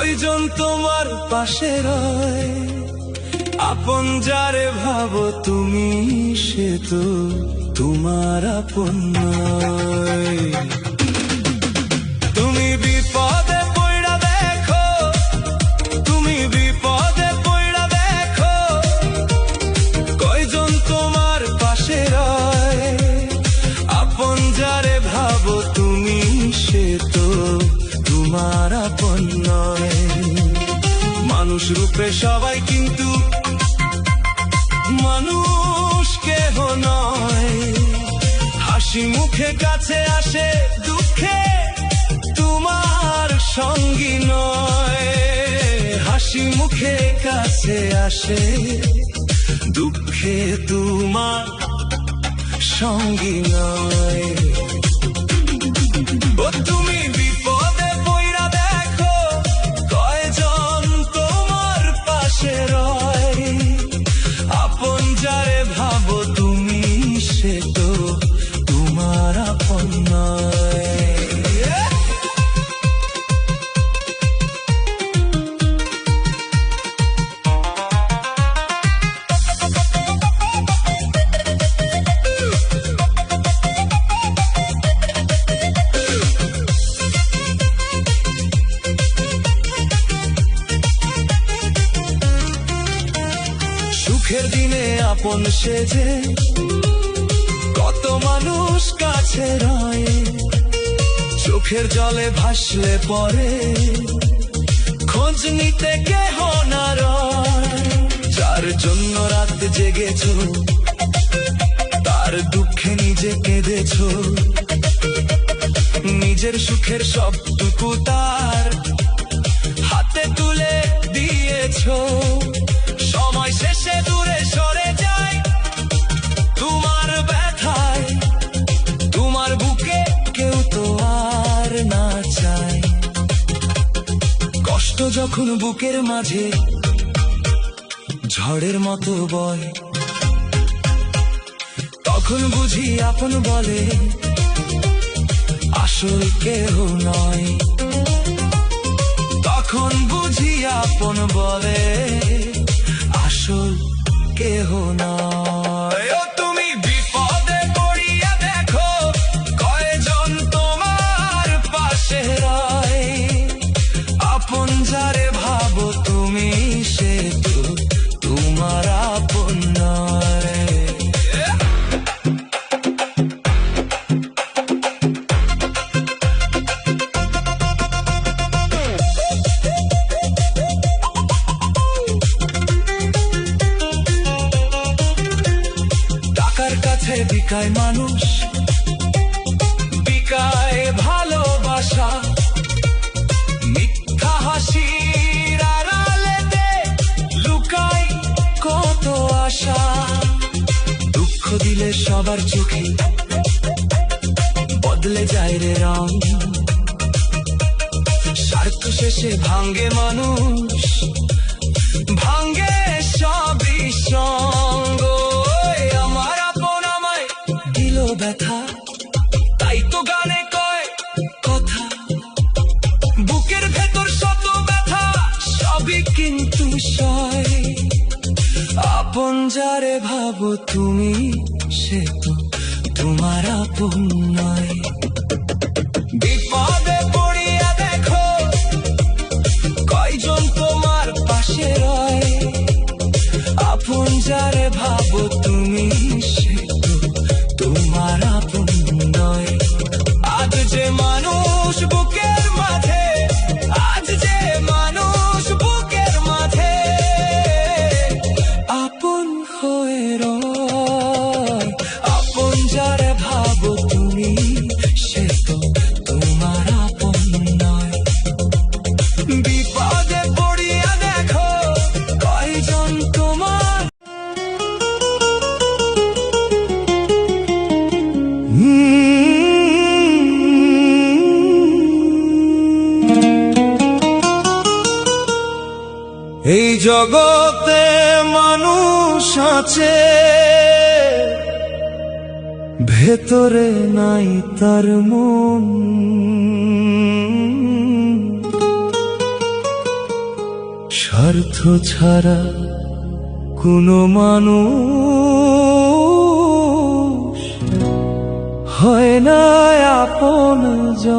কয়জন তোমার পাশে রয়, আপন যারে ভাবো তুমি সে তো তোমার আপন নয়। তুমি বিপদে পড়া দেখো, তুমি বিপদে পড়া দেখো, কয়জন তোমার পাশে রয়, আপন যারে ভাবো তুমি সে তো তোমার আপন নয়। মানুষ রূপে সবাই কিন্তু মানুষ কেহ নয়, হাসি মুখে কাছে আসে, দুঃখে তোমার সঙ্গী নয়। হাসি মুখে কাছে আসে, দুঃখে তোমার সঙ্গী নয়। ও তুমি বিপদে পড়া দেখো, কয়জন তোমার পাশে রয়, আপন যারে ভাবো তুমি সে তো তোমার আপন নয়। সুখের দিনে আপন সেজে কত মানুষ কাছে রয়, চোখের জলে ভাসলে পরে খোঁজ নিতে কেহ না রয়। যার জন্য রাত জেগেছো, তার দুঃখে নিজে কেঁদেছো, নিজের সুখের সবটুকু তার হাতে তুলে দিয়েছো। সময় শেষে দূরে সরে যায় তোমার ব্যথায়, তোমার বুকে কেউ তো আর না চায়। কষ্ট যখন বুকের মাঝে ঝড়ের মতো বয়, তখন বুঝি আপন বলে আসল কেহ নয়। তখন বুঝি আপন বলে আসল কেহ নয়। ও তুমি বিপদে পড়িয়া দেখো, কয়জন তোমার পাশে রয়, আপন যারে ভাবো তুমি সে তো তোমার আপন নয়। বিকায় মানুষ, বিকায় ভালোবাসা, মিথ্যা হাসির আড়ালেতে লুকাই কত আশা। দুঃখ দিলে সবার চোখে বদলে যায় রে রং, স্বার্থ শেষে ভাঙ্গে মানুষ, ভাঙ্গে সবই সঙ্গ। ব্যথা তাই তো গানে কয় কথা, বুকের ভেতর শত ব্যথা সবই কিন্তু সয়। আপন যারে ভাবো তুমি সে তো তোমার আপন নয়। বিপদে পড়িয়া দেখো, কয়জন তোমার পাশে রয়, আপন যারে ভাবো তুমি সে তো তোমার আপন নয়। আজ যে মানুষ বুকের মাঝে, আজ যে মানুষ বুকের মাঝে আপন হয়ে রয়, আপন যারে ভাবো তুমি সে তো তোমার আপন নয়। বিপদে পড়িয়া দেখো, কয়জন তোমার এই জগতে মানুষ আছে, ভেতরে নাই তার মন। স্বার্থ ছাড়া কোনো মানুষ হয় না আপনজন।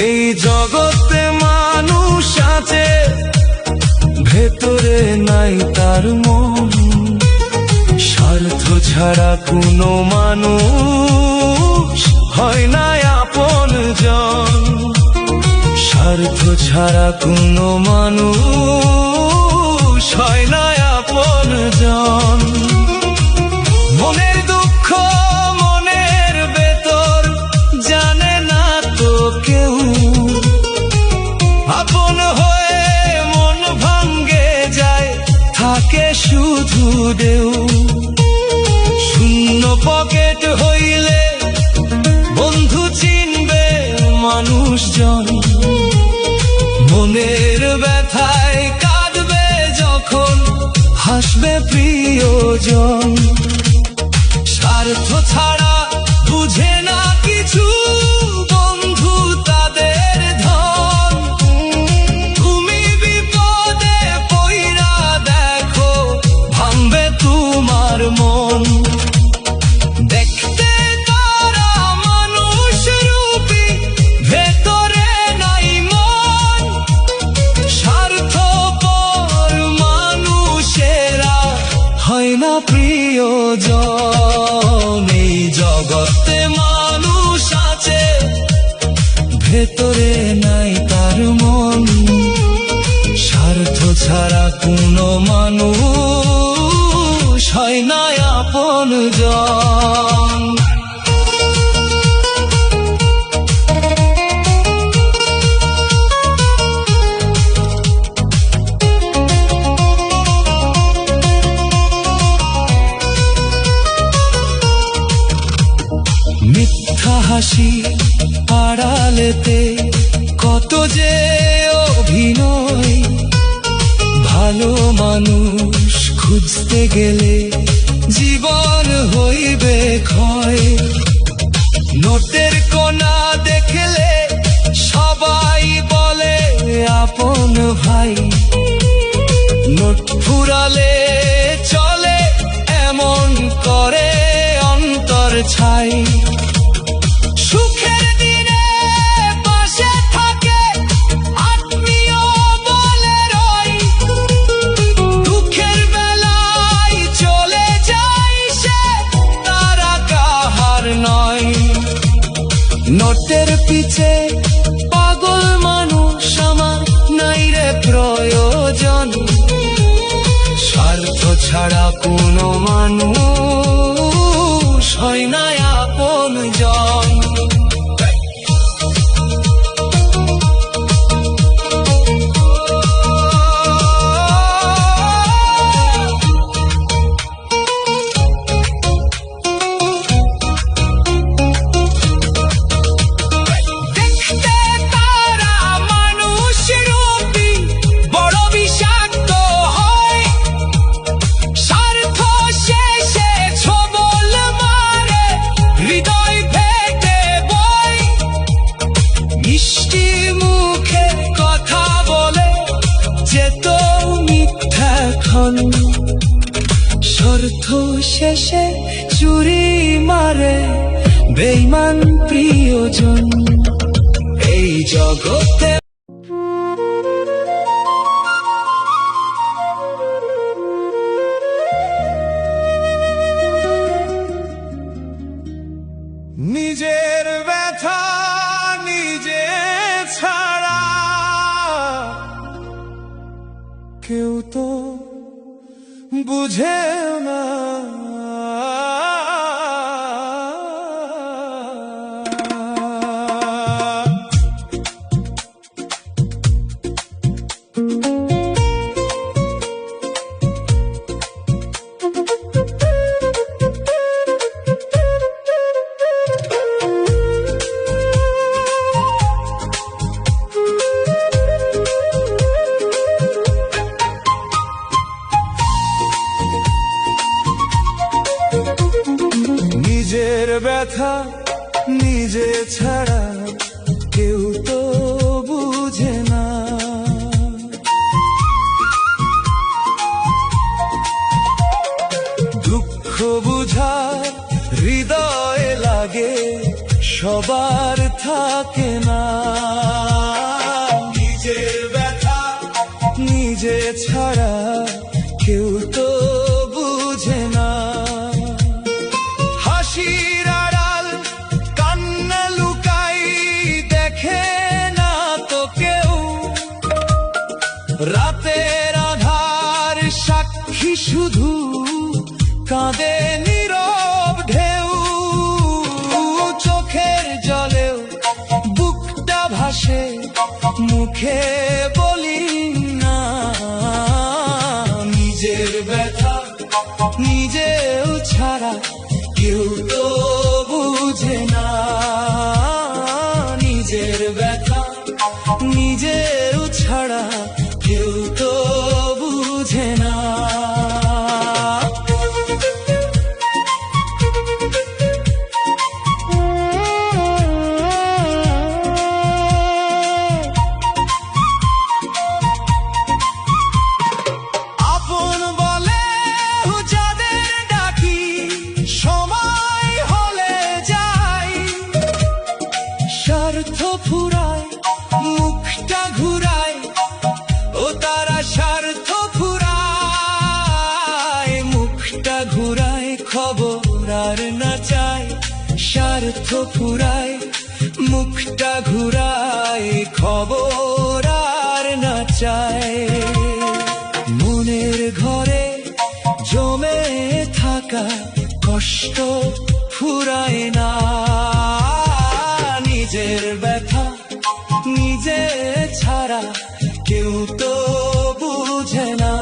এই জগতে মানুষ আছে, ভেতরে নাই তার মন। স্বার্থ ছাড়া কোনো মানুষ হয় না আপনজন। স্বার্থ ছাড়া কোনো মানুষ হয় না আপনজন। মনের দুঃখ মনের ভেতর জানে না তো কেউ, আপন হয়ে মন ভাঙ্গে যায়, থাকে শুধু ঢেউ। শূন্য পকেট হইলে বন্ধু চিনবে মানুষজন। মনের ব্যথায় কাঁদবে যখন হাসবে প্রিয়জন। স্বার্থ ছাড়া বুঝে না কিছু বন্ধু তাদের ধন। তুমি বিপদে পইরা দেখো ভাঙবে তোমার মন। দেখতে তারা মানুষ রূপী, ভেতরে নাই মন। স্বার্থপর মানুষেরা হয় না প্রিয়জন। এই জগতে মানুষ আছে, ভেতরে নাই তার মন। স্বার্থ ছাড়া কোনো মানুষ হয় না আপনজন। মিথ্যা হাসি আড়ালেতে কত যে অভিনয়। ভালো মানুষ খুঁজতে গেলে জীবন হইবে ক্ষয়। নোটের কোনা দেখলে সবাই বলে আপন ভাই। নোট ফুরালে চলে এমন করে অন্তর ছাই। সুখের দিনে পাশে থাকে আত্মীয় বলে রয়। দুঃখের বেলায় চলে যায় সে, তারা কাহার নয়। নোটের পিছে পাগল মানুষ আমার নাই রে প্রয়োজন। স্বার্থ ছাড়া কোনো মানুষ হয় না আপনজন। দেখতে তারা মানুষ রূপী, বড় বিষাক্ত হয়। স্বার্থ শেষে ছবল মারে, হৃদয় ভেঙে বয়। মিষ্টি মুখে কথা বলে যেত মিথ্যা ক্ষণ। স্বার্থ শেষে চুরি মারে বেঈমান প্রিয়জন। এই জগতে নিজের ব্যথা নিজে ছাড়া কেউ তো বুঝে না। নিজের ব্যথা নিজে ছাড়া কেউ তো বুঝে না। দুঃখ বুঝার হৃদয়ে লাগে, সবার থাকে না। নিজের ব্যথা নিজে ছাড়া কেউ তো বুঝে না। হাসির আড়াল কান্না লুকাই, দেখে না তো কেউ। রাতের আধার সাক্ষী শুধু, কাঁদে নীরব ঢেউ। চোখের জলেও বুকটা ভাসে, মুখে বলি না। নিজের ব্যথা নিজেও ছাড়া কেউ তো বুঝে না। নিজের ব্যথা নিজেও ছাড়া কেউ তো বুঝে না। স্বার্থ ফুরায় মুখটা ঘুরায়, ও তারা স্বার্থ ফুরায় মুখটা ঘুরায়, খবর আর না চায়। স্বার্থ ফুরায় মুখটা ঘুরায়, খবর আর না চায়। মনের ঘরে জমে থাকা কষ্ট ফুরায় না। নিজের ব্যথা নিজে ছাড়া কেউ তো বুঝে না।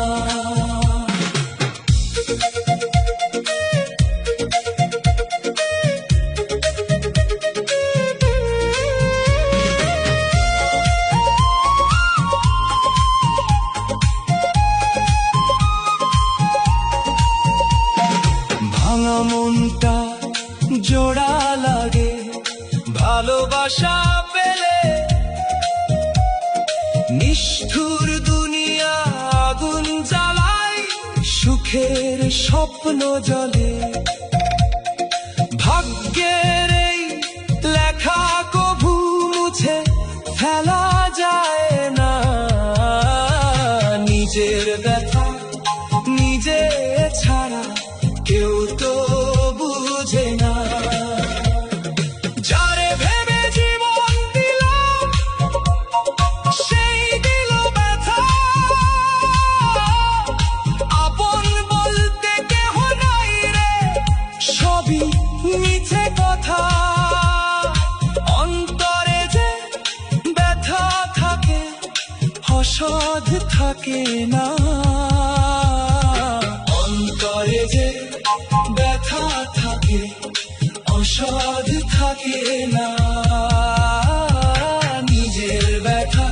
ভাঙা মনটা জোড়া লাগে, ভালোবাসা পেলে। নিষ্ঠুর দুনিয়া আগুন জ্বালায়, সুখের স্বপ্ন জলে। ভাগ্যের এই লেখা কভু মুছে ফেলা যায় না। নিজের ব্যথা নিজে ছাড়া কেউ তো বুঝে না। যারে ভেবে জীবন দিলাম, সেই দিল ব্যথা। আপন বলতে কেহ নাই রে, সবই মিছে কথা। অন্তরে যে ব্যথা থাকে, অসদ থাকে না। অন্তরে যে ব্যথা থাকে, অসদ থাকে না। নিজের ব্যথা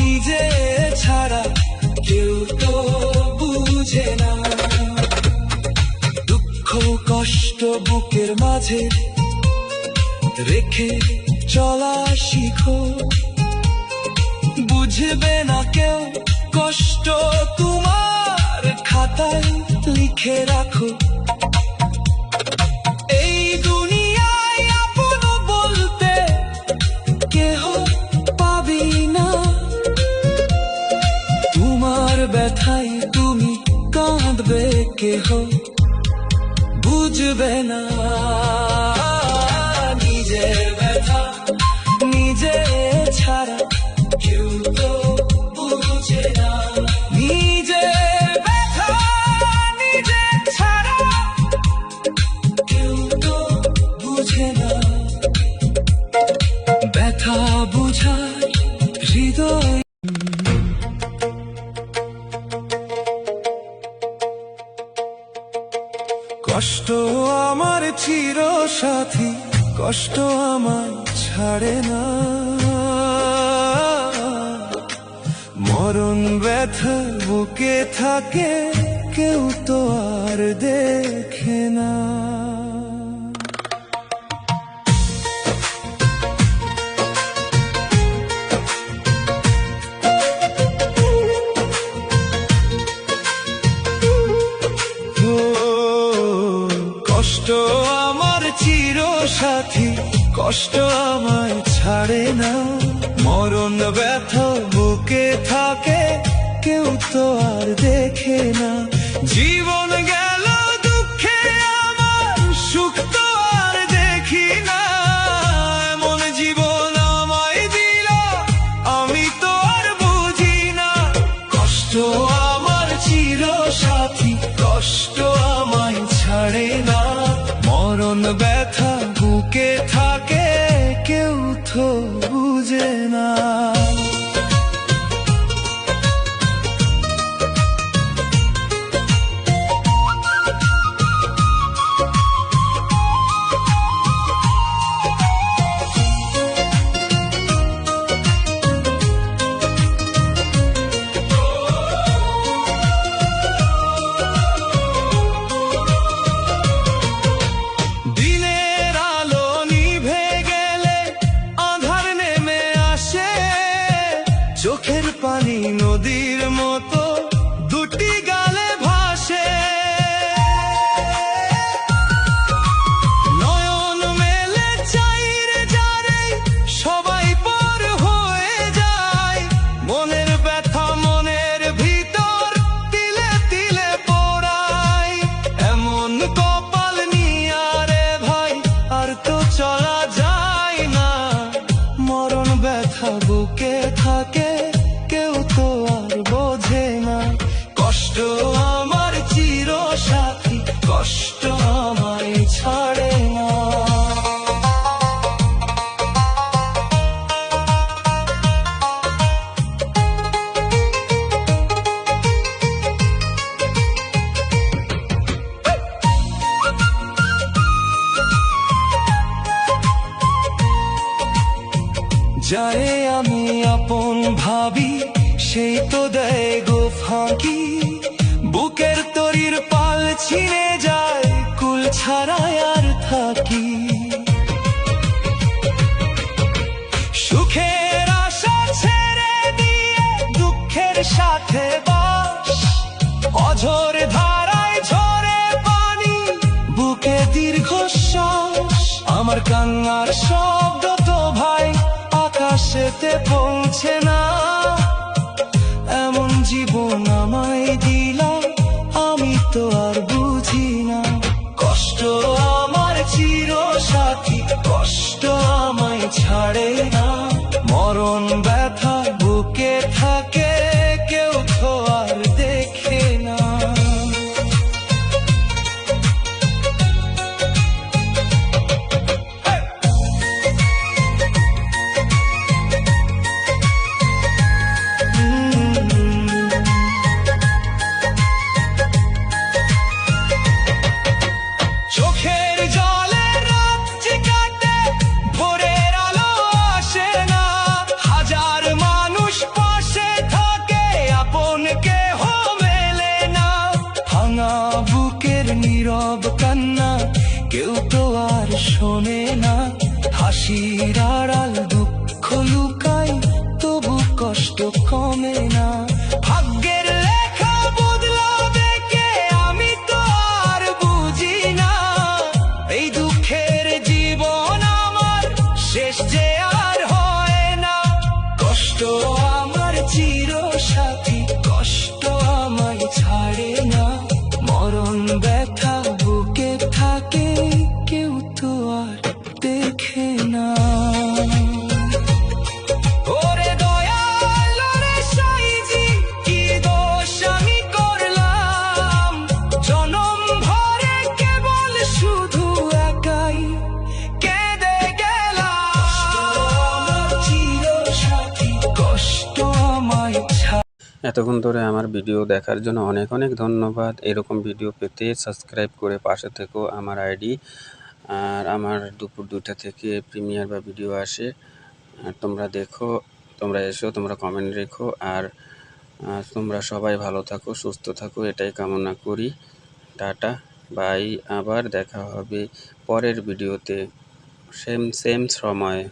নিজে ছাড়া কেউ তো বুঝে না। দুঃখ কষ্ট বুকের মাঝে রেখে চলা শিখো। বুঝবে না কেউ কষ্ট তোমার, খাতায় লিখে রাখো। এই দুনিয়ায় আপন বলতে কেহ পাবি না। তোমার ব্যথায় তুমি কাঁদবে, কেহ বুঝবে না। নিজের ব্যথা নিজে ছাড়া কেউ তো বুঝে না। নিজের ব্যথা নিজে ছাড়া কেউ তো বুঝে না। ব্যথা বুঝার হৃদয়। কষ্ট আমার চির সাথী, কষ্ট আমায় ছাড়ে না। মরণ ব্যথা বুকে থাকে, কেউ তো আর দেখে না। কষ্ট আমার চিরসাথী, কষ্ট আমায় ছাড়ে না। মরণ ব্যথা বুকে থাকে, কেউ তো আর দেখে না। জীবন গেল দুঃখে আমার, সুখ তো আর দেখি না। এমন জীবন আমায় দিল, আমি তো আর বুঝি না। কষ্ট আমার চিরসাথী, কষ্ট আমায় ছাড়ে না। মরণ ব্যথা বুকে থাকে, কেউ তো বুঝে না। চোখের পানি নদীর মতো দুটি গালে ভাসে, নয়ন মেলে চাইরে যারে সবাই পর হয়ে যায়। মনের ব্যথা মনের ভিতর তিলে তিলে পোড়ায়। এমন কপাল নিয়ে রে ভাই আর তো চলা যায় না। মরণ ব্যথা বুকে থাকে, কেউ তো আর বোঝে না। কষ্ট আমার চিরসাথী, কষ্ট আমায় ছাড়ে না। যারে আমি আপন ভাবি, সেই তো দেয় গো ফাঁকি। বুকের তরির পাল ছিঁড়ে যায়, কুল ছাড়ায় আর থাকি। সুখের আশা ছেড়ে দিয়ে দুঃখের সাথে বাস। অঝোর ধারায় ঝরে পানি, বুকে দীর্ঘশ্বাস। আমার কান্নার শব্দ তো ভাই আকাশেতে পৌঁছে না। এমন জীবন আমায় দিলা, আমি তো আর বুঝি না। কষ্ট আমার চিরসাথী, কষ্ট আমায় ছাড়ে না। মরণ ব্যথা বুকে থাকে, কেউ তো আর দেখে না। চোখের জলে রাত যে কাটে, ভোরের আলো আসে না। হাজার মানুষ পাশে থাকে, আপন কেহ মেলে না। ভাঙা বুকের নীরব কান্না, কেউ তো আর শোনে না। হাসির আড়াল দুঃখ লুকাই, তবু কষ্ট কমে না। ভাগ্যের লেখা বদলাবে কে, আমি তো আর বুঝি না। এই দুঃখের জীবন আমার শেষ যে আর হয় না। কষ্ট আমার চিরসাথী, কষ্ট আমায় ছাড়ে না। মরণ ব্যথা বুকে থাকে, কেউ তো আর দেখে না। ওরে দয়াল রে সাইজি, কি দোষ আমি করলাম? জনম ভরে কেবল শুধু একাই কেঁদে গেলাম। চিরসাথী, কষ্ট আমায় ছাড়ে। এতক্ষণ ধরে আমার ভিডিও দেখার জন্য অনেক অনেক ধন্যবাদ। এরকম ভিডিও পেতে সাবস্ক্রাইব করে পাশে থেকো। আমার আইডি আর আমার দুপুর 2টা থেকে প্রিমিয়ার বা ভিডিও আসে, আর তোমরা দেখো, তোমরা এসো, তোমরা কমেন্ট রেখো। আর তোমরা সবাই ভালো থাকো, সুস্থ থাকো, এটাই কামনা করি। টাটা বাই, আবার দেখা হবে পরের ভিডিওতে সেম সময়।